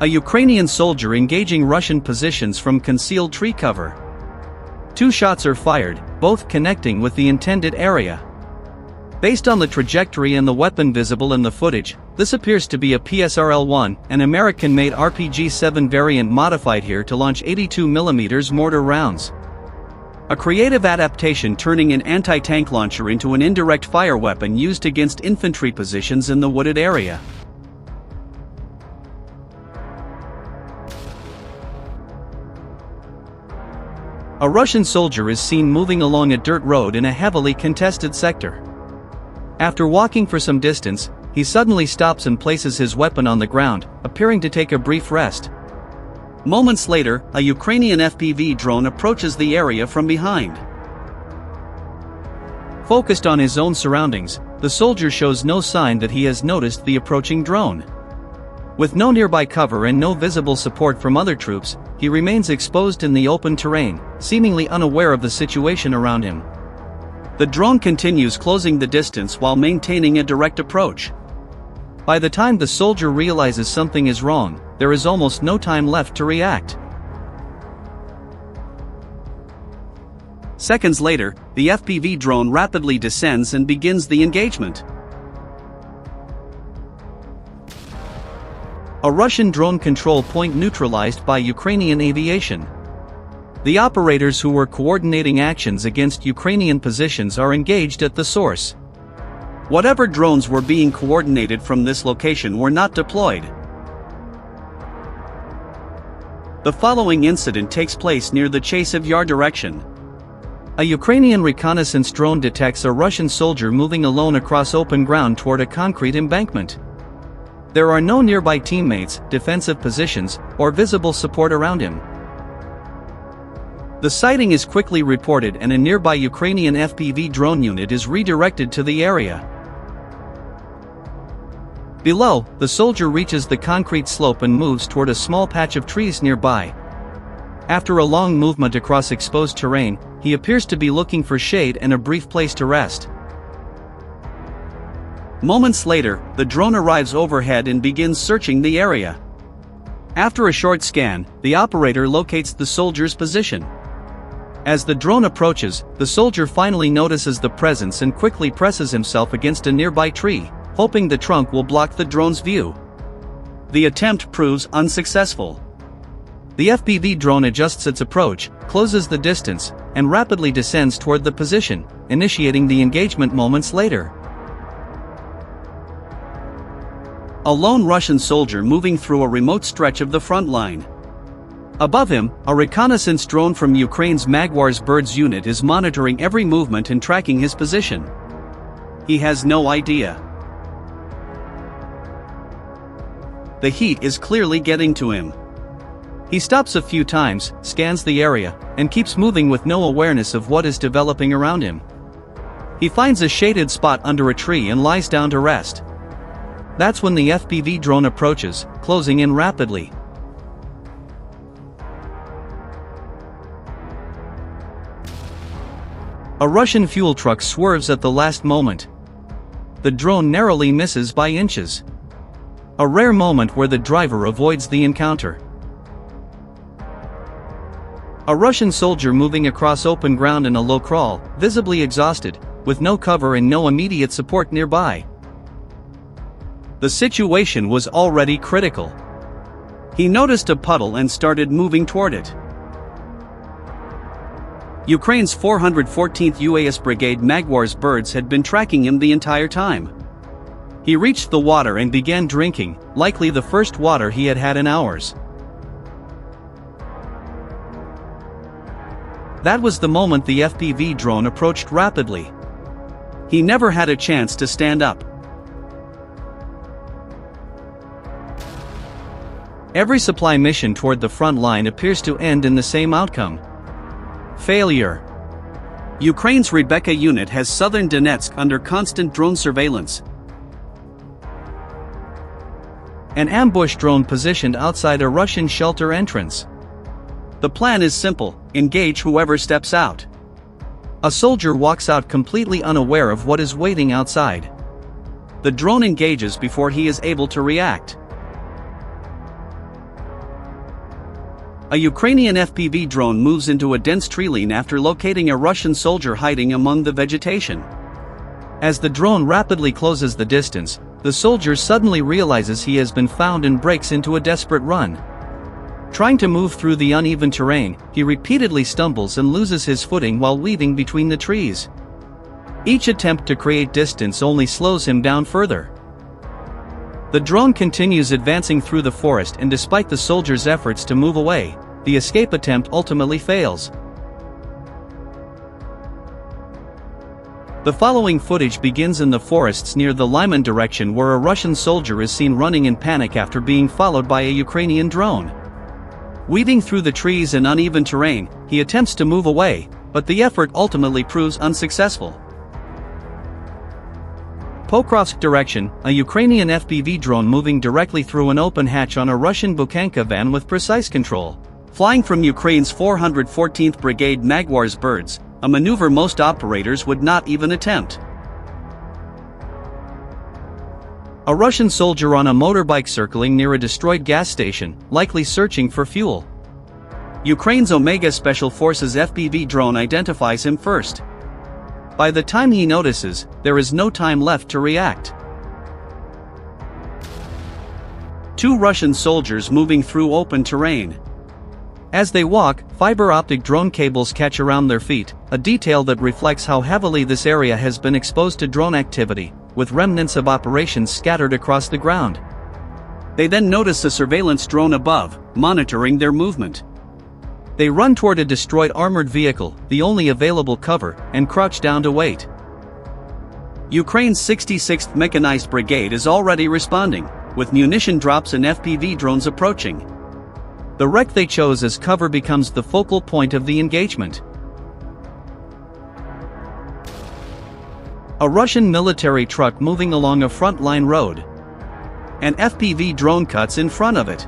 A Ukrainian soldier engaging Russian positions from concealed tree cover. 2 shots are fired, both connecting with the intended area. Based on the trajectory and the weapon visible in the footage, this appears to be a PSRL-1, an American-made RPG-7 variant modified here to launch 82mm mortar rounds. A creative adaptation turning an anti-tank launcher into an indirect fire weapon used against infantry positions in the wooded area. A Russian soldier is seen moving along a dirt road in a heavily contested sector. After walking for some distance, he suddenly stops and places his weapon on the ground, appearing to take a brief rest. Moments later, a Ukrainian FPV drone approaches the area from behind. Focused on his own surroundings, the soldier shows no sign that he has noticed the approaching drone. With no nearby cover and no visible support from other troops, he remains exposed in the open terrain, seemingly unaware of the situation around him. The drone continues closing the distance while maintaining a direct approach. By the time the soldier realizes something is wrong, there is almost no time left to react. Seconds later, the FPV drone rapidly descends and begins the engagement. A Russian drone control point neutralized by Ukrainian aviation. The operators who were coordinating actions against Ukrainian positions are engaged at the source. Whatever drones were being coordinated from this location were not deployed. The following incident takes place near the Chasiv Yar direction. A Ukrainian reconnaissance drone detects a Russian soldier moving alone across open ground toward a concrete embankment. There are no nearby teammates, defensive positions, or visible support around him. The sighting is quickly reported and a nearby Ukrainian FPV drone unit is redirected to the area. Below, the soldier reaches the concrete slope and moves toward a small patch of trees nearby. After a long movement across exposed terrain, he appears to be looking for shade and a brief place to rest. Moments later, the drone arrives overhead and begins searching the area. After a short scan, the operator locates the soldier's position. As the drone approaches, the soldier finally notices the presence and quickly presses himself against a nearby tree, hoping the trunk will block the drone's view. The attempt proves unsuccessful. The FPV drone adjusts its approach, closes the distance, and rapidly descends toward the position, initiating the engagement moments later. A lone Russian soldier moving through a remote stretch of the front line. Above him, a reconnaissance drone from Ukraine's Magwar's birds unit is monitoring every movement and tracking his position. He has no idea. The heat is clearly getting to him. He stops a few times, scans the area, and keeps moving with no awareness of what is developing around him. He finds a shaded spot under a tree and lies down to rest. That's when the FPV drone approaches, closing in rapidly. A Russian fuel truck swerves at the last moment. The drone narrowly misses by inches. A rare moment where the driver avoids the encounter. A Russian soldier moving across open ground in a low crawl, visibly exhausted, with no cover and no immediate support nearby. The situation was already critical. He noticed a puddle and started moving toward it. Ukraine's 414th UAS Brigade Magwar's birds had been tracking him the entire time. He reached the water and began drinking, likely the first water he had had in hours. That was the moment the FPV drone approached rapidly. He never had a chance to stand up. Every supply mission toward the front line appears to end in the same outcome. Failure. Ukraine's Rebecca unit has southern Donetsk under constant drone surveillance. An ambush drone positioned outside a Russian shelter entrance. The plan is simple: engage whoever steps out. A soldier walks out completely unaware of what is waiting outside. The drone engages before he is able to react. A Ukrainian FPV drone moves into a dense tree line after locating a Russian soldier hiding among the vegetation. As the drone rapidly closes the distance, the soldier suddenly realizes he has been found and breaks into a desperate run. Trying to move through the uneven terrain, he repeatedly stumbles and loses his footing while weaving between the trees. Each attempt to create distance only slows him down further. The drone continues advancing through the forest, and despite the soldier's efforts to move away, the escape attempt ultimately fails. The following footage begins in the forests near the Lyman direction, where a Russian soldier is seen running in panic after being followed by a Ukrainian drone. Weaving through the trees and uneven terrain, he attempts to move away, but the effort ultimately proves unsuccessful. Pokrovsk direction, a Ukrainian FPV drone moving directly through an open hatch on a Russian Bukhanka van with precise control. Flying from Ukraine's 414th Brigade Magwar's birds, a maneuver most operators would not even attempt. A Russian soldier on a motorbike circling near a destroyed gas station, likely searching for fuel. Ukraine's Omega Special Forces FPV drone identifies him first. By the time he notices, there is no time left to react. Two Russian soldiers moving through open terrain. As they walk, fiber optic drone cables catch around their feet, a detail that reflects how heavily this area has been exposed to drone activity, with remnants of operations scattered across the ground. They then notice a surveillance drone above, monitoring their movement. They run toward a destroyed armored vehicle, the only available cover, and crouch down to wait. Ukraine's 66th Mechanized Brigade is already responding, with munition drops and FPV drones approaching. The wreck they chose as cover becomes the focal point of the engagement. A Russian military truck moving along a front-line road. An FPV drone cuts in front of it.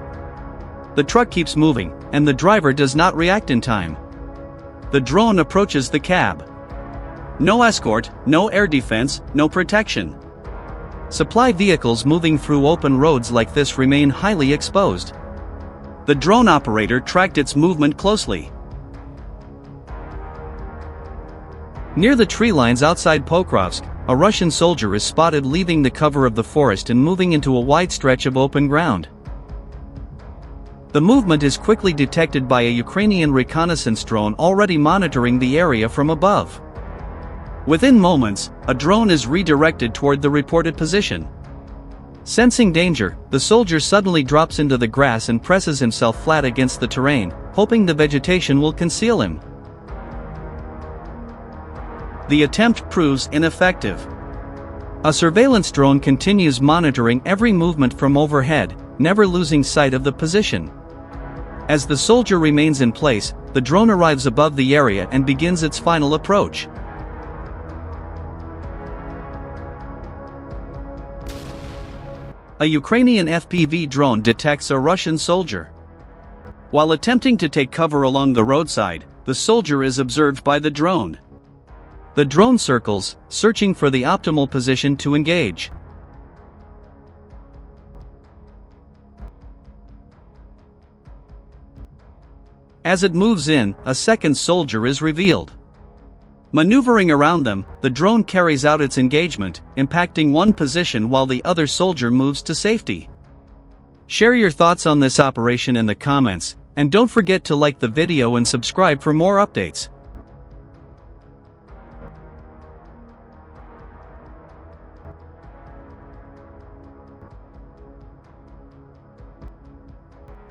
The truck keeps moving, and the driver does not react in time. The drone approaches the cab. No escort, no air defense, no protection. Supply vehicles moving through open roads like this remain highly exposed. The drone operator tracked its movement closely. Near the tree lines outside Pokrovsk, a Russian soldier is spotted leaving the cover of the forest and moving into a wide stretch of open ground. The movement is quickly detected by a Ukrainian reconnaissance drone already monitoring the area from above. Within moments, a drone is redirected toward the reported position. Sensing danger, the soldier suddenly drops into the grass and presses himself flat against the terrain, hoping the vegetation will conceal him. The attempt proves ineffective. A surveillance drone continues monitoring every movement from overhead, never losing sight of the position. As the soldier remains in place, the drone arrives above the area and begins its final approach. A Ukrainian FPV drone detects a Russian soldier. While attempting to take cover along the roadside, the soldier is observed by the drone. The drone circles, searching for the optimal position to engage. As it moves in, a second soldier is revealed. Maneuvering around them, the drone carries out its engagement, impacting one position while the other soldier moves to safety. Share your thoughts on this operation in the comments, and don't forget to like the video and subscribe for more updates.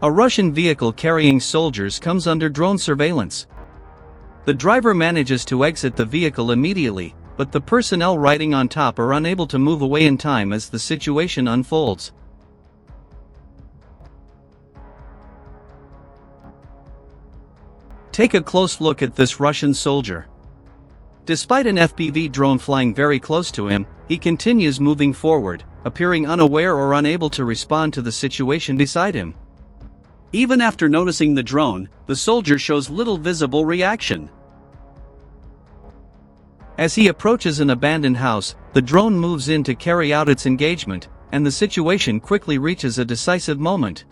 A Russian vehicle carrying soldiers comes under drone surveillance. The driver manages to exit the vehicle immediately, but the personnel riding on top are unable to move away in time as the situation unfolds. Take a close look at this Russian soldier. Despite an FPV drone flying very close to him, he continues moving forward, appearing unaware or unable to respond to the situation beside him. Even after noticing the drone, the soldier shows little visible reaction. As he approaches an abandoned house, the drone moves in to carry out its engagement, and the situation quickly reaches a decisive moment.